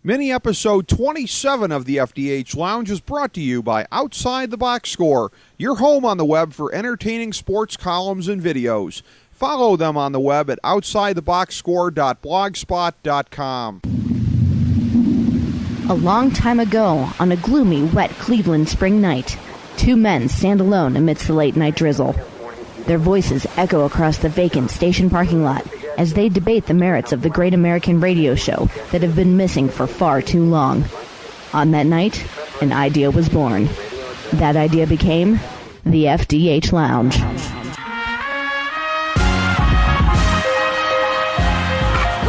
Mini episode 27 of the FDH Lounge is brought to you by Outside the Box Score, your home on the web for entertaining sports columns and videos. Follow them on the web at OutsideTheBoxScore.blogspot.com. A long time ago, on a gloomy, wet Cleveland spring night, two men stand alone amidst the late-night drizzle. Their voices echo across the vacant station parking lot as they debate the merits of the great American radio show that have been missing for far too long. On that night, an idea was born. That idea became the FDH Lounge.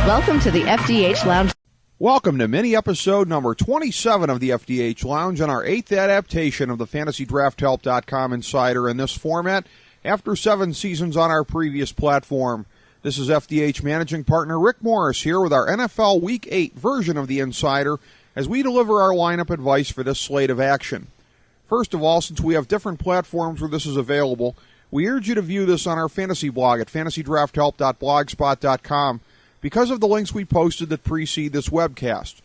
Welcome to the FDH Lounge. Welcome to mini episode number 27 of the FDH Lounge and our 8th adaptation of the FantasyDraftHelp.com Insider in this format after 7 seasons on our previous platform. This is FDH Managing Partner Rick Morris here with our NFL Week 8 version of the Insider as we deliver our lineup advice for this slate of action. First of all, since we have different platforms where this is available, we urge you to view this on our fantasy blog at FantasyDraftHelp.blogspot.com because of the links we posted that precede this webcast.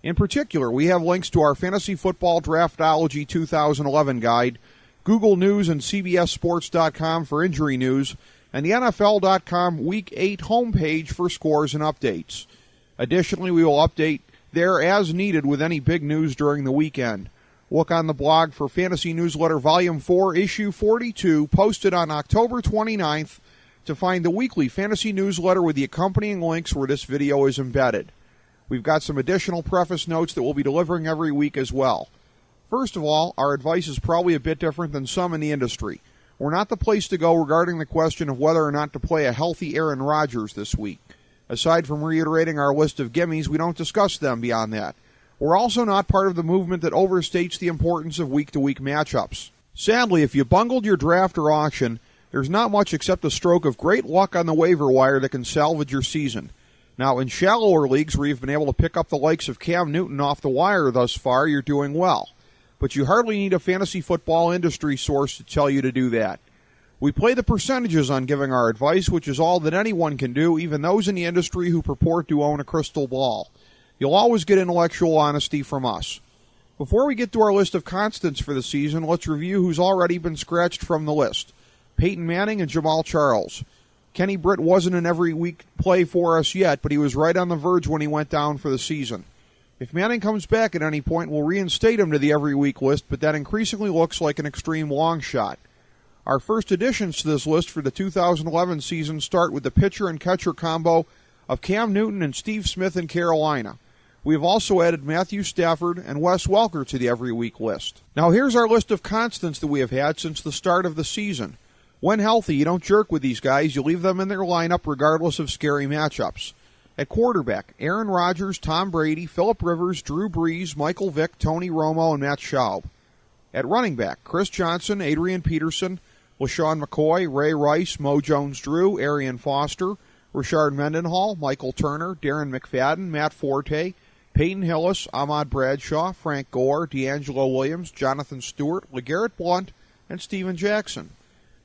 In particular, we have links to our Fantasy Football Draftology 2011 guide, Google News and CBSSports.com for injury news, and the NFL.com Week 8 homepage for scores and updates. Additionally, we will update there as needed with any big news during the weekend. Look on the blog for Fantasy Newsletter Volume 4, Issue 42, posted on October 29th, to find the weekly fantasy newsletter with the accompanying links where this video is embedded. We've got some additional preface notes that we'll be delivering every week as well. First of all, our advice is probably a bit different than some in the industry. We're not the place to go regarding the question of whether or not to play a healthy Aaron Rodgers this week. Aside from reiterating our list of gimmies, we don't discuss them beyond that. We're also not part of the movement that overstates the importance of week-to-week matchups. Sadly, if you bungled your draft or auction, there's not much except a stroke of great luck on the waiver wire that can salvage your season. Now, in shallower leagues where you've been able to pick up the likes of Cam Newton off the wire thus far, you're doing well. But you hardly need a fantasy football industry source to tell you to do that. We play the percentages on giving our advice, which is all that anyone can do, even those in the industry who purport to own a crystal ball. You'll always get intellectual honesty from us. Before we get to our list of constants for the season, let's review who's already been scratched from the list. Peyton Manning and Jamal Charles. Kenny Britt wasn't an every week play for us yet, but he was right on the verge when he went down for the season. If Manning comes back at any point, we'll reinstate him to the every week list, but that increasingly looks like an extreme long shot. Our first additions to this list for the 2011 season start with the pitcher and catcher combo of Cam Newton and Steve Smith in Carolina. We have also added Matthew Stafford and Wes Welker to the every week list. Now here's our list of constants that we have had since the start of the season. When healthy, you don't jerk with these guys. You leave them in their lineup regardless of scary matchups. At quarterback, Aaron Rodgers, Tom Brady, Phillip Rivers, Drew Brees, Michael Vick, Tony Romo, and Matt Schaub. At running back, Chris Johnson, Adrian Peterson, LaShawn McCoy, Ray Rice, Mo Jones-Drew, Arian Foster, Rashard Mendenhall, Michael Turner, Darren McFadden, Matt Forte, Peyton Hillis, Ahmad Bradshaw, Frank Gore, D'Angelo Williams, Jonathan Stewart, LeGarrette Blount, and Steven Jackson.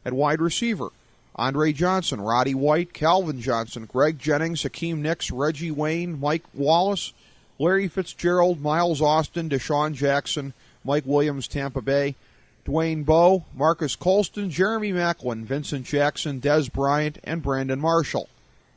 At wide receiver, Andre Johnson, Roddy White, Calvin Johnson, Greg Jennings, Hakeem Nicks, Reggie Wayne, Mike Wallace, Larry Fitzgerald, Miles Austin, Deshaun Jackson, Mike Williams, Tampa Bay, Dwayne Bowe, Marcus Colston, Jeremy Maclin, Vincent Jackson, Dez Bryant, and Brandon Marshall.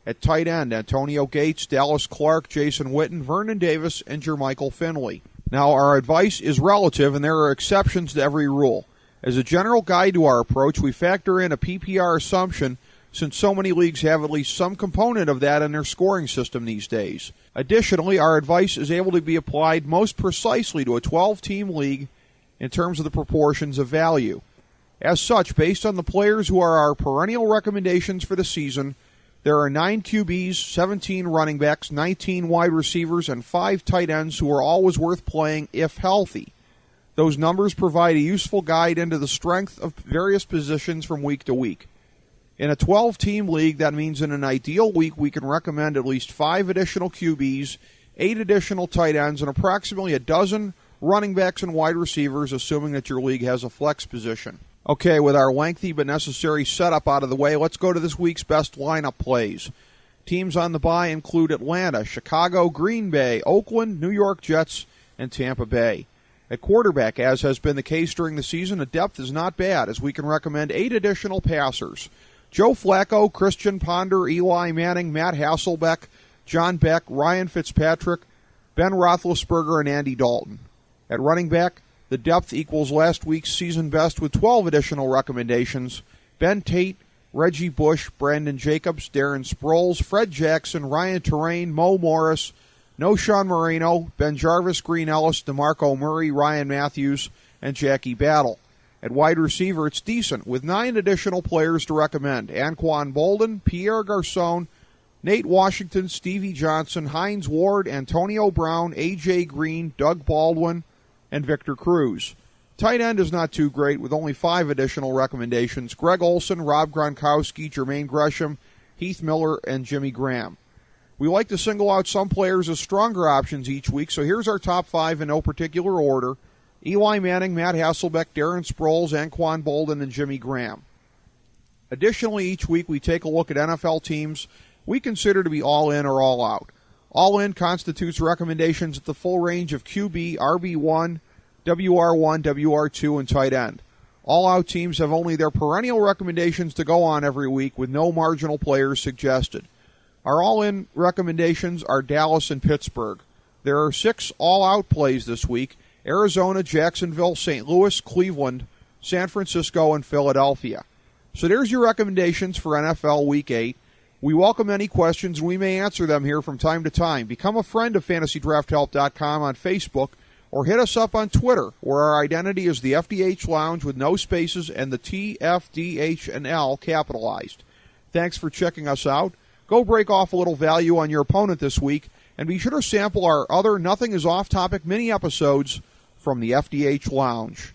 At tight end, Antonio Gates, Dallas Clark, Jason Witten, Vernon Davis, and Jermichael Finley. Now, our advice is relative, and there are exceptions to every rule. As a general guide to our approach, we factor in a PPR assumption since so many leagues have at least some component of that in their scoring system these days. Additionally, our advice is able to be applied most precisely to a 12-team league in terms of the proportions of value. As such, based on the players who are our perennial recommendations for the season, there are 9 QBs, 17 running backs, 19 wide receivers, and 5 tight ends who are always worth playing if healthy. Those numbers provide a useful guide into the strength of various positions from week to week. In a 12-team league, that means in an ideal week, we can recommend at least 5 additional QBs, 8 additional tight ends, and approximately a dozen running backs and wide receivers, assuming that your league has a flex position. Okay, with our lengthy but necessary setup out of the way, let's go to this week's best lineup plays. Teams on the bye include Atlanta, Chicago, Green Bay, Oakland, New York Jets, and Tampa Bay. At quarterback, as has been the case during the season, the depth is not bad, as we can recommend 8 additional passers. Joe Flacco, Christian Ponder, Eli Manning, Matt Hasselbeck, John Beck, Ryan Fitzpatrick, Ben Roethlisberger, and Andy Dalton. At running back, the depth equals last week's season best with 12 additional recommendations. Ben Tate, Reggie Bush, Brandon Jacobs, Darren Sproles, Fred Jackson, Ryan Terrain, Mo Morris, Noshawn Moreno, Ben Jarvis, Green Ellis, DeMarco Murray, Ryan Matthews, and Jackie Battle. At wide receiver, it's decent, with 9 additional players to recommend. Anquan Bolden, Pierre Garcon, Nate Washington, Stevie Johnson, Hines Ward, Antonio Brown, A.J. Green, Doug Baldwin, and Victor Cruz. Tight end is not too great, with only 5 additional recommendations. Greg Olson, Rob Gronkowski, Jermaine Gresham, Heath Miller, and Jimmy Graham. We like to single out some players as stronger options each week, so here's our top 5 in no particular order. Eli Manning, Matt Hasselbeck, Darren Sproles, Anquan Bolden, and Jimmy Graham. Additionally, each week we take a look at NFL teams we consider to be all in or all out. All in constitutes recommendations at the full range of QB, RB1, WR1, WR2, and tight end. All out teams have only their perennial recommendations to go on every week with no marginal players suggested. Our all-in recommendations are Dallas and Pittsburgh. There are 6 all-out plays this week: Arizona, Jacksonville, St. Louis, Cleveland, San Francisco, and Philadelphia. So there's your recommendations for NFL Week 8. We welcome any questions, and we may answer them here from time to time. Become a friend of FantasyDraftHelp.com on Facebook, or hit us up on Twitter, where our identity is the FDH Lounge with no spaces and the T, F, D, H, and L capitalized. Thanks for checking us out. Go break off a little value on your opponent this week, and be sure to sample our other Nothing is Off-Topic mini episodes from the FDH Lounge.